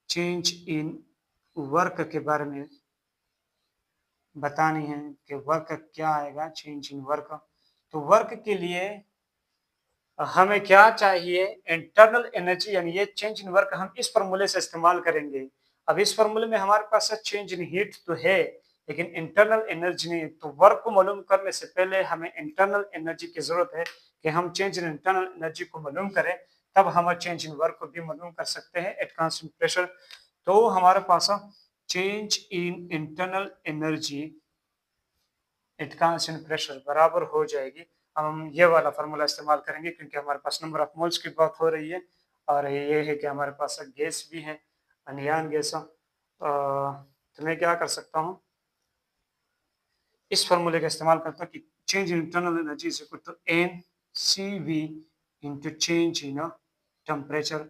चेंज इन वर्क के बारे में बतानी है कि वर्क क्या आएगा चेंज इन वर्क। तो वर्क के लिए हमें क्या चाहिए? इंटरनल एनर्जी, यानी ये चेंज इन वर्क हम इस फॉर्मूले से इस्तेमाल करेंगे। अब इस फॉर्मूले में हमारे पास चेंज इन हीट तो है लेकिन इंटरनल एनर्जी नहीं, तो वर्क को मालूम करने से पहले हमें इंटरनल एनर्जी की जरूरत है कि हम चेंज इन इंटरनल एनर्जी को मालूम करें, तब हम चेंज इन वर्क को भी मालूम कर सकते हैं एट कांस्टेंट प्रेशर। तो हमारे पास change in internal energy at constant pressure बराबर हो जाएगी, हम ये वाला फार्मूला इस्तेमाल करेंगे क्योंकि हमारे पास नंबर ऑफ मोल्स की बात हो रही है और ये है कि हमारे पास गैस भी है, अनियान गैस। तो मैं क्या कर सकता हूँ, इस फार्मूले का इस्तेमाल करता हूँ कि change in internal energy is equal to N C we into change in temperature.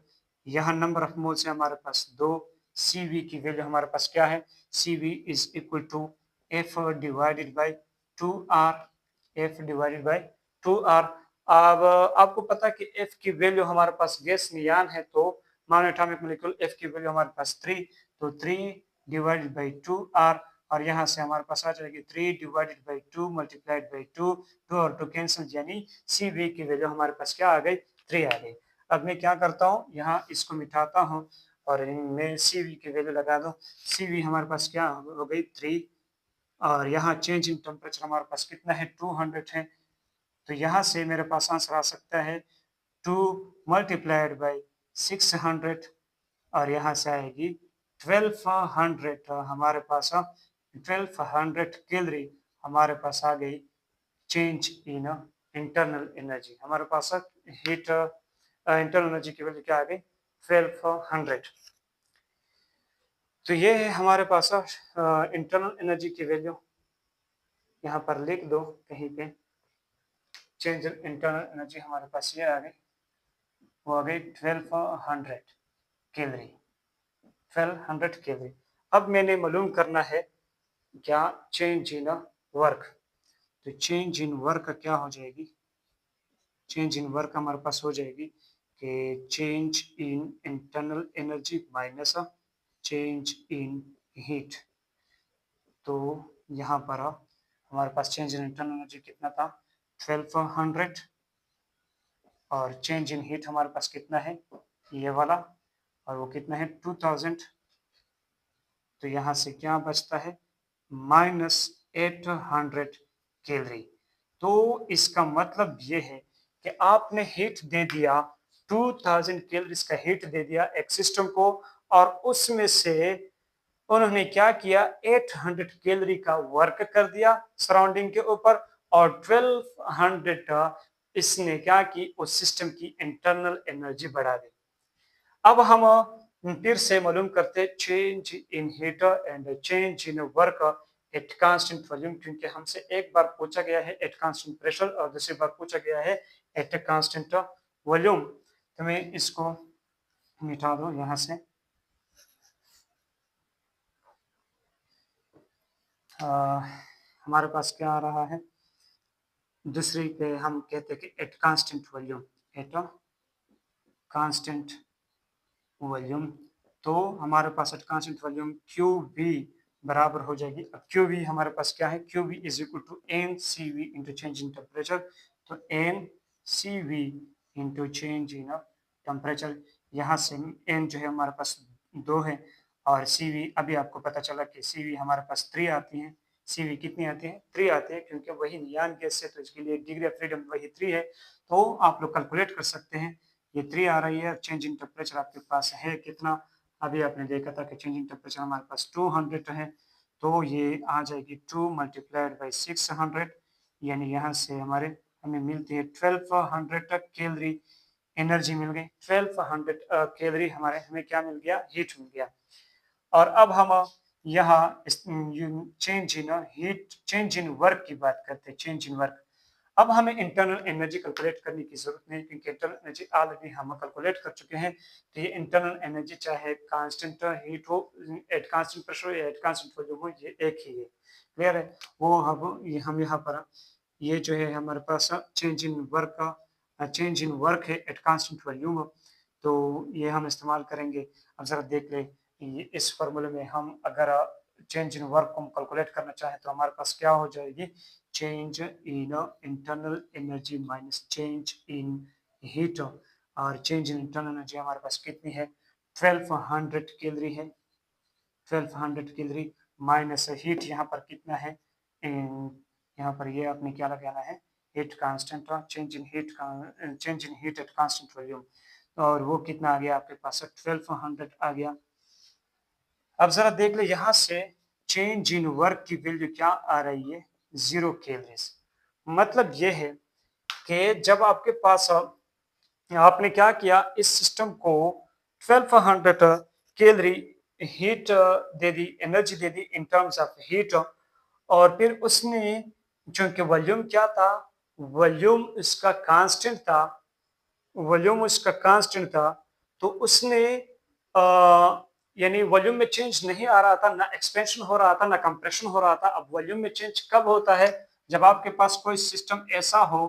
यहाँ नंबर ऑफ मोल्स है हमारे पास 2, सी वी की वैल्यू हमारे पास क्या है? C V is equal to F divided by 2r, F divided by 2r। अब आपको पता है कि एफ की वैल्यू हमारे पास गैस नियान है, तो नॉन एटॉमिक मॉलिक्यूल एफ की वैल्यू हमारे पास 3, तो 3 डिवाइडेड बाई 2r। और यहाँ से हमारे पास आ जाएगी 3 डिवाइडेड बाई 2 मल्टीप्लाइड बाई 2, 2 और 2 कैंसिल, यानी सी वी की वैल्यू हमारे पास क्या आ गई? 3 आ गई। अब मैं क्या करता हूँ, यहाँ इसको मिटाता हूँ और मैं सी वी की वैल्यू लगा दूँ। सी वी हमारे पास क्या हो गई? 3। और यहाँ चेंज इन टेम्परेचर हमारे पास कितना है? 200 है, तो यहाँ से मेरे पास आंसर आ सकता है 2 मल्टीप्लाइड बाई 600 और यहाँ से आएगी 1200 हमारे पास 1200 कैलोरी हमारे पास आ गई चेंज इन इंटरनल एनर्जी। हमारे पास हीट इंटरनल एनर्जी की वैल्यू क्या आ गई 1200। तो ये है हमारे पास इंटरनल एनर्जी की वैल्यू, यहाँ पर लिख दो कहीं पे। चेंज इन इंटरनल एनर्जी हमारे पास ये आ गई, वो आ गई 1200 कैलोरी, 1200 कैलोरी। अब मैंने मालूम करना है क्या चेंज इन वर्क। तो चेंज इन वर्क क्या हो जाएगी, चेंज इन वर्क हमारे पास हो जाएगी कि change in internal energy minus change in heat. तो यहाँ पर हमारे पास चेंज इन इंटरनल एनर्जी कितना था 1200 और चेंज इन हीट हमारे पास कितना है ये वाला, और वो कितना है 2000। तो यहाँ से क्या बचता है -800 कैलोरी। तो इसका मतलब ये है कि आपने हीट दे दिया 2000 कैलोरीज का हीट दे दिया एक सिस्टम को, और उसमें से उन्होंने क्या किया 800 कैलोरी का वर्क कर दिया सराउंडिंग के ऊपर, और 1200 इसने क्या की उस सिस्टम की इंटरनल एनर्जी बढ़ा दी। अब हम फिर से मालूम करते change in heat and change in work at constant volume, क्योंकि हमसे एक बार पूछा गया है एट कांस्टेंट प्रेशर और दूसरी बार पूछा गया है एट कांस्टेंट वॉल्यूम। तो मैं इसको मिटा दो यहाँ से। हमारे पास क्या आ रहा है, दूसरी पे हम कहते हैं कि at constant volume, at constant volume. तो हमारे पास at constant volume Q V बराबर हो जाएगी। अब क्यू वी हमारे पास क्या है, Q we is equal to N C we into change in temperature. तो N C we into change in temperature, यहाँ से एन जो है हमारे पास 2 है, और सी वी अभी आपको पता चला कि सी वी हमारे पास 3 आती है। सी वी कितनी आती है 3 आती है, क्योंकि वही नियान गैस है तो इसके लिए डिग्री ऑफ फ्रीडम वही 3 है। तो आप लोग कैलकुलेट कर सकते हैं, ये 3 आ रही है। चेंज इन टेम्परेचर आपके पास है कितना, अभी आपने देखा था कि चेंज इन टेम्परेचर हमारे पास 200 है, तो ये आ जाएगी 2 मल्टीप्लाइड बाई 600, यानी यहाँ से हमें मिलती है 1200 कैलोरी एनर्जी मिल गई। 1200 कैलोरी हमें क्या मिल गया, हीट मिल गया। और अब हम यहाँ change in heat, change in work की बात करते हैं। चेंज इन वर्क, अब हमें इंटरनल एनर्जी कैलकुलेट करने की जरूरत नहीं, क्योंकि इंटरनल एनर्जी ऑलरेडी हम कैलकुलेट कर चुके हैं। तो ये इंटरनल एनर्जी चाहे कांस्टेंट हीट हो एट कांस्टेंट प्रेशर या एट कांस्टेंट वॉल्यूम हो, ये एक ही है। क्लियर है, वो हम यहाँ पर ये जो है हमारे पास चेंज इन वर्क का चेंज इन वर्क है एट कांस्टेंट वॉल्यूम, तो ये हम इस्तेमाल करेंगे। अब जरा देख ले इस फॉर्मूले में हम अगर चेंज इन वर्क को हम कैलकुलेट करना चाहें तो हमारे पास क्या हो जाएगी, change in internal energy minus change in heat, और चेंज इन इंटरनल एनर्जी हमारे पास कितनी है 1200 कैलोरी है। 1200 कैलोरी माइनस हीट यहाँ पर कितना है, यहाँ पर ये आपने क्या लगाना है heat constant, change in heat at constant volume, और वो कितना आ गया आपके पास 1200 आ गया। अब जरा देख ले यहाँ से चेंज इन वर्क की वैल्यू क्या आ रही है 0 कैलोरीज। मतलब ये है कि जब आपके पास आपने क्या किया इस सिस्टम को 1200 calorie heat they the, energy they the in terms of heat, और फिर उसने चूंकि वॉल्यूम क्या था, वॉल्यूम इसका कांस्टेंट था, वॉल्यूम उसका कांस्टेंट था, तो उसने यानी वॉल्यूम में चेंज नहीं आ रहा था, ना एक्सपेंशन हो रहा था ना कंप्रेशन हो रहा था। अब वॉल्यूम में चेंज कब होता है, जब आपके पास कोई सिस्टम ऐसा हो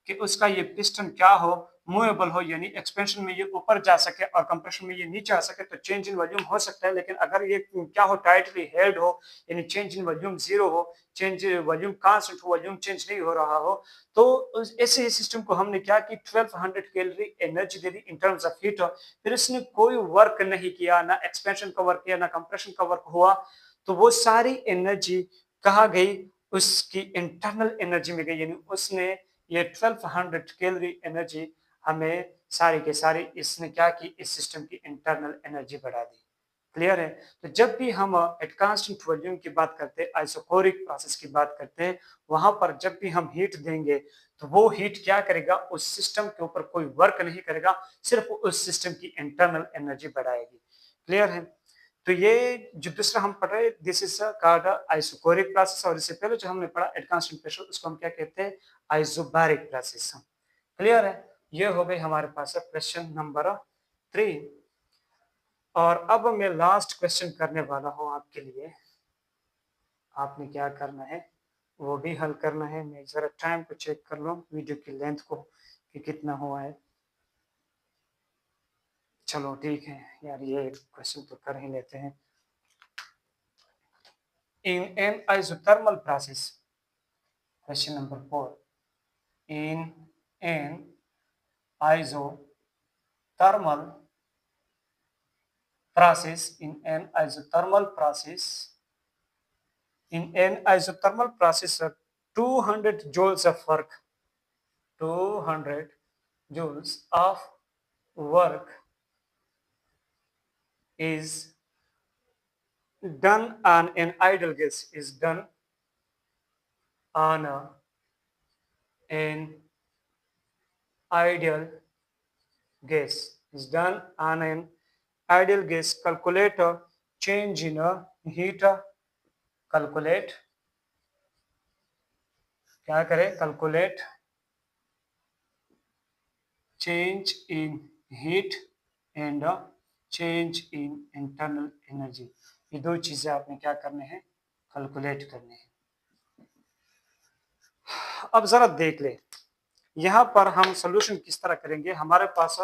कि उसका ये पिस्टन क्या हो मूवेबल हो, यानी एक्सपेंशन में ये ऊपर जा सके और कंप्रेशन में ये नीचे आ सके, तो चेंज इन वॉल्यूम हो सकता है। लेकिन अगर ये क्या हो टाइटली हेल्ड हो, यानी चेंज इन वॉल्यूम 0 हो, चेंज वॉल्यूम कांस्टेंट हो, वॉल्यूम चेंज नहीं हो रहा हो, तो ऐसे ही सिस्टम को हमने क्या की 1200 calorie energy they the in terms of heat, फिर इसने कोई वर्क नहीं किया, ना एक्सपेंशन का वर्क किया ना कंप्रेशन का वर्क हुआ, तो वो सारी एनर्जी कहाँ गई, उसकी इंटरनल एनर्जी में गई। यानी उसने ये 1200 कैलोरी एनर्जी हमें सारी के सारी इसने क्या की इस सिस्टम की इंटरनल एनर्जी बढ़ा दी। क्लियर है? तो जब भी हम एट कांस्टेंट वॉल्यूम की बात करते हैं, आइसोकोरिक प्रोसेस की बात करते हैं, वहां पर जब भी हम हीट देंगे तो वो हीट क्या करेगा, उस सिस्टम के ऊपर कोई वर्क नहीं करेगा, सिर्फ उस सिस्टम की इंटरनल एनर्जी बढ़ाएगी। क्लियर है? तो ये जो दूसरा हम पढ़ रहे हैं, this is called isochoric process, और इससे पहले जो हमने पढ़ा एट कांस्टेंट प्रेशर, उसको हम क्या कहते हैं, आइसोबारिक प्रोसेस। क्लियर है? ये हो गई हमारे पास क्वेश्चन नंबर 3। और अब मैं लास्ट क्वेश्चन करने वाला हूं आपके लिए। आपने क्या करना है, वो भी हल करना है। मैं जरा टाइम को चेक कर लूं, वीडियो की लेंथ को, कि कितना हुआ है। चलो ठीक है यार, ये क्वेश्चन तो कर ही लेते हैं। इन an isothermal process, question number 4, in an isothermal process, in an isothermal process 200 joules of work, 200 joules of work is done on an ideal gas, is done on an ideal gas, is done on an ideal gas. Calculate a change in a heat, calculate, क्या करें, calculate change in heat and change in internal energy। ये दो चीजें आपने क्या करने हैं, कैलकुलेट करने हैं। अब जरा देख ले, यहाँ पर हम सोल्यूशन किस तरह करेंगे। हमारे पास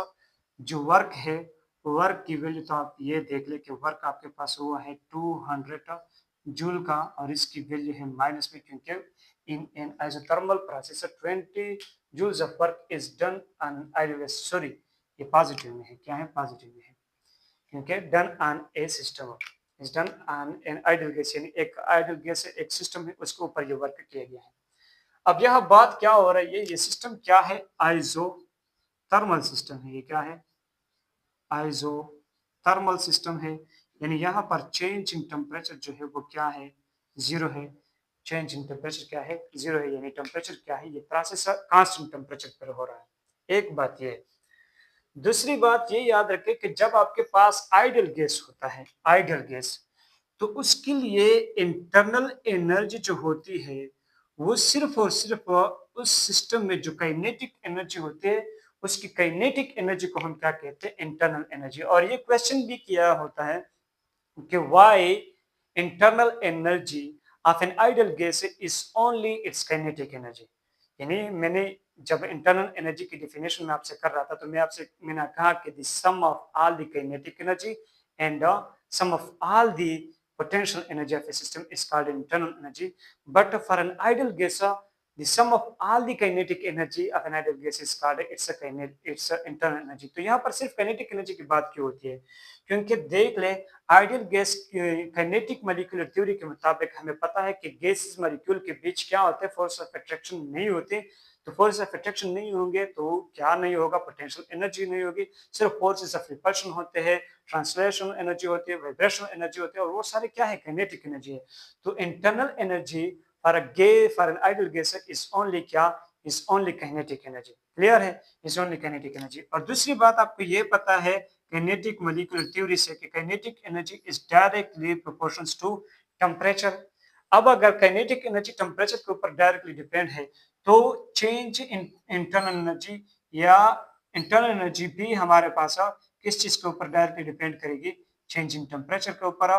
जो वर्क है, वर्क की वैल्यू तो आप ये देख ले कि वर्क आपके पास हुआ है 200 जूल का, और इसकी वैल्यू है माइनस में, क्योंकि in an isothermal process 20 joules of work is done on ideal, sorry ये पॉजिटिव में है, क्या है, पॉजिटिव में है, क्योंकि done on a system, is done on an ideal gas, यानी एक आइडियल गैस एक सिस्टम है, उसके ऊपर ये वर्क किया गया है। अब यह बात क्या हो रही है, ये सिस्टम क्या है, आइसोथर्मल सिस्टम है। ये क्या है, आइसोथर्मल सिस्टम है, यानी यहाँ पर चेंज इन टेम्परेचर जो है वो क्या है, जीरो है। चेंज इन टेम्परेचर क्या है, जीरो है, यानी टेम्परेचर क्या है, ये प्रोसेस कांस्टेंट टेम्परेचर पर हो रहा है। एक बात ये, दूसरी बात ये याद रखें कि जब आपके पास आइडियल गैस होता है, आइडियल गैस, तो उसके लिए इंटरनल एनर्जी जो होती है वो सिर्फ और सिर्फ उस सिस्टम में जो काइनेटिक एनर्जी होती है, उसकी काइनेटिक एनर्जी को हम क्या कहते हैं, इंटरनल एनर्जी। और ये क्वेश्चन भी किया होता है कि why internal energy of N ideal gas is only it's kinetic energy. यानी मैंने जब इंटरनल एनर्जी की डेफिनेशन में आपसे कर रहा था, तो मैंने कहा कि the sum of all the kinetic energy and sum of all the potential energy of a system is called internal energy. But for an ideal gas, the sum of all the kinetic energy of an ideal gas is called its internal energy। तो यहाँ पर सिर्फ kinetic energy की बात क्यों होती है, क्योंकि देख ले ideal gas kinetic molecular theory के मुताबिक हमें पता है कि गैसेस मॉलिक्यूल के बीच क्या होते हैं, फोर्स ऑफ अट्रैक्शन नहीं होते। तो फोर्स ऑफ अट्रैक्शन नहीं होंगे तो क्या नहीं होगा, पोटेंशियल एनर्जी नहीं होगी, सिर्फ फोर्सेस ऑफ रिपल्शन होते हैं, ट्रांसलेशन एनर्जी होती है, वाइब्रेशनल एनर्जी होती है, और वो सारे क्या है, काइनेटिक एनर्जी है। तो internal energy for an ideal gas is only क्या, is only kinetic energy. Clear है, इज ओनली काइनेटिक एनर्जी। और दूसरी बात आपको ये पता है काइनेटिक मॉलिक्यूलर थ्योरी से कि kinetic energy is directly proportional to temperature. अब अगर काइनेटिक एनर्जी टेम्परेचर के ऊपर डायरेक्टली डिपेंड है, तो चेंज इन इंटरनल एनर्जी या इंटरनल एनर्जी भी हमारे पास किस चीज के ऊपर डायरेक्टली डिपेंड करेगी, चेंज इन टेम्परेचर के ऊपर।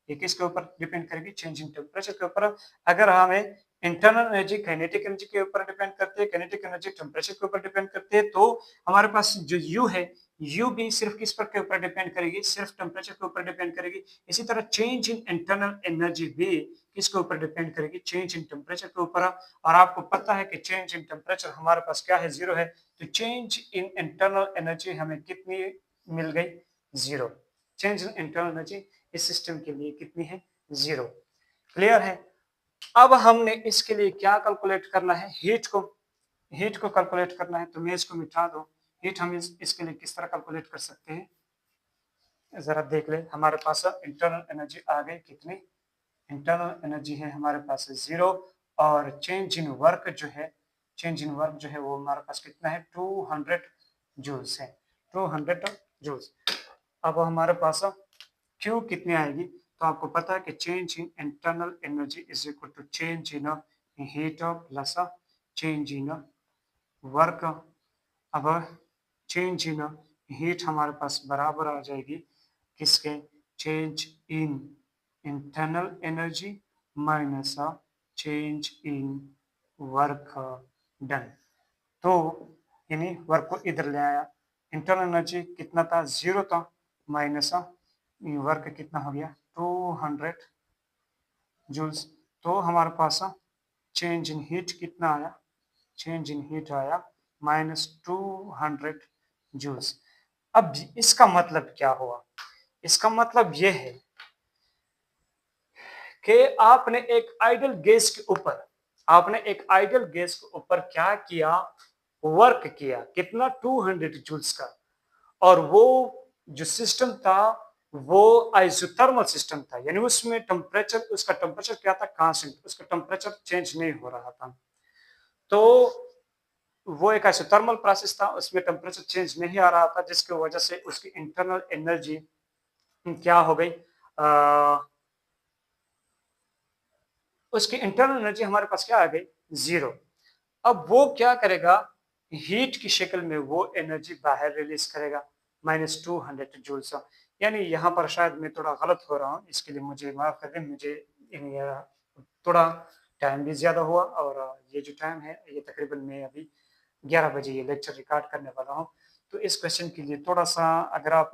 ये किसके ऊपर डिपेंड करेगी, चेंज इन टेम्परेचर के ऊपर। अगर हमें इंटरनल एनर्जी काइनेटिक एनर्जी के ऊपर डिपेंड करती है, काइनेटिक एनर्जी टेम्परेचर के ऊपर डिपेंड करती है, तो हमारे पास जो यू है, यू भी सिर्फ किस पर के ऊपर डिपेंड करेगी, सिर्फ टेम्परेचर के ऊपर डिपेंड करेगी। इसी तरह चेंज इन इंटरनल एनर्जी भी किसके ऊपर डिपेंड करेगी, चेंज इन टेम्परेचर के ऊपर। और आपको पता है कि चेंज इन टेम्परेचर हमारे पास क्या है, जीरो है। तो चेंज इन इंटरनल एनर्जी हमें कितनी मिल गई, zero. Change in internal energy इस सिस्टम के लिए कितनी है, जीरो। क्लियर है। अब हमने इसके लिए क्या कैलकुलेट करना है, हीट को, हीट को कैलकुलेट करना है। तो मैं इसको मिटा दूं, हीट हम इसके लिए किस तरह कैलकुलेट कर सकते हैं, ज़रा देख ले, हमारे पास इंटरनल एनर्जी आ गई कितनी, इंटरनल एनर्जी है हमारे पास 0 और चेंज इन वर्क जो है, चेंज इन वर्क जो है वो हमारे पास कितना है 200 जूल्स है, 200 जूल्स। अब हमारे पास क्यू कितनी आएगी, तो आपको पता है कि change in internal energy is equal to change in heat plus change in work. अब चेंज इन हीट हमारे पास बराबर आ जाएगी किसके, change in internal energy minus change in work done. तो यानी वर्क को इधर ले आया, इंटरनल एनर्जी कितना था 0 था, माइनस वर्क कितना हो गया 200 जूल्स। तो हमारे पास चेंज इन हीट कितना आया, चेंज इन हीट आया -200 जूल्स। अब इसका मतलब क्या हुआ, इसका मतलब यह है कि आपने एक आइडियल गैस के ऊपर, आपने एक आइडियल गैस के ऊपर क्या किया, वर्क किया कितना 200 जूल्स का, और वो जो सिस्टम था वो आइसोथर्मल सिस्टम था, यानी उसमें टेम्परेचर, उसका टेम्परेचर क्या था कांस्टेंट, उसका टेम्परेचर चेंज नहीं हो रहा था। तो वो एक आइसोथर्मल प्रोसेस था, उसमें टेम्परेचर चेंज नहीं आ रहा था, जिसकी वजह से उसकी इंटरनल एनर्जी क्या हो गई, उसकी इंटरनल एनर्जी हमारे पास क्या आ गई 0। अब वो क्या करेगा, हीट की शक्ल में वो एनर्जी बाहर रिलीज करेगा -200 जूल्स। यानी यहाँ पर शायद मैं थोड़ा गलत हो रहा हूँ, इसके लिए मुझे माफ कर दें, मुझे थोड़ा टाइम भी ज़्यादा हुआ, और ये जो टाइम है ये तकरीबन मैं अभी 11 बजे ये लेक्चर रिकॉर्ड करने वाला हूँ। तो इस क्वेश्चन के लिए थोड़ा सा अगर आप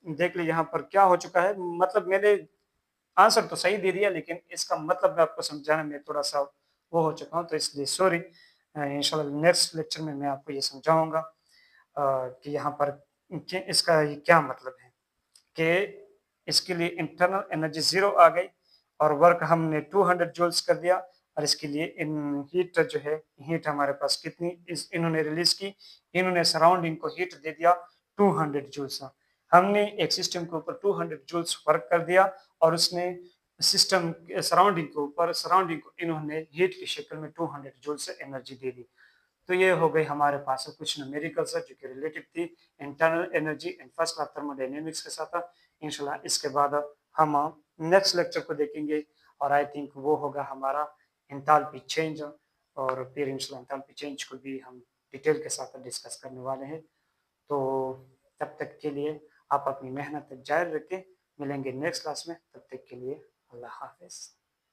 देख ली यहाँ पर क्या हो चुका है, मतलब मैंने आंसर तो सही दे दिया, लेकिन इसका मतलब मैं आपको समझाने में थोड़ा सा वो हो चुका हूँ, तो इसलिए सॉरी। इंशाल्लाह नेक्स्ट लेक्चर में मैं आपको ये समझाऊंगा कि यहाँ पर इसका ये क्या मतलब है, कि इसके लिए इंटरनल एनर्जी 0 आ गई और वर्क हमने 200 जूल्स कर दिया, और इसके लिए इन हीट जो है, हीट हमारे पास कितनी इन्होंने रिलीज की, इन्होंने सराउंडिंग को हीट दे दिया 200 जूल्स। हमने एक सिस्टम के ऊपर 200 जूल्स वर्क कर दिया, और उसने सिस्टम सराउंडिंग के ऊपर, सराउंडिंग को इन्होंने हीट की शक्ल में 200 जूल्स एनर्जी दे दी। तो ये हो गई हमारे पास कुछ न्यूमेरिकल्स जो कि रिलेटेड थी internal energy and first class thermodynamics के साथ। इंशाल्लाह इसके बाद हम नेक्स्ट लेक्चर को देखेंगे, और आई थिंक वो होगा हमारा एंथैल्पी चेंज, और फिर इंशाल्लाह एंथैल्पी चेंज को भी हम डिटेल के साथ डिस्कस करने वाले हैं। तो तब तक के लिए आप अपनी मेहनत जारी रखें, मिलेंगे नेक्स्ट क्लास में, तब तक के लिए अल्लाह हाफिज़।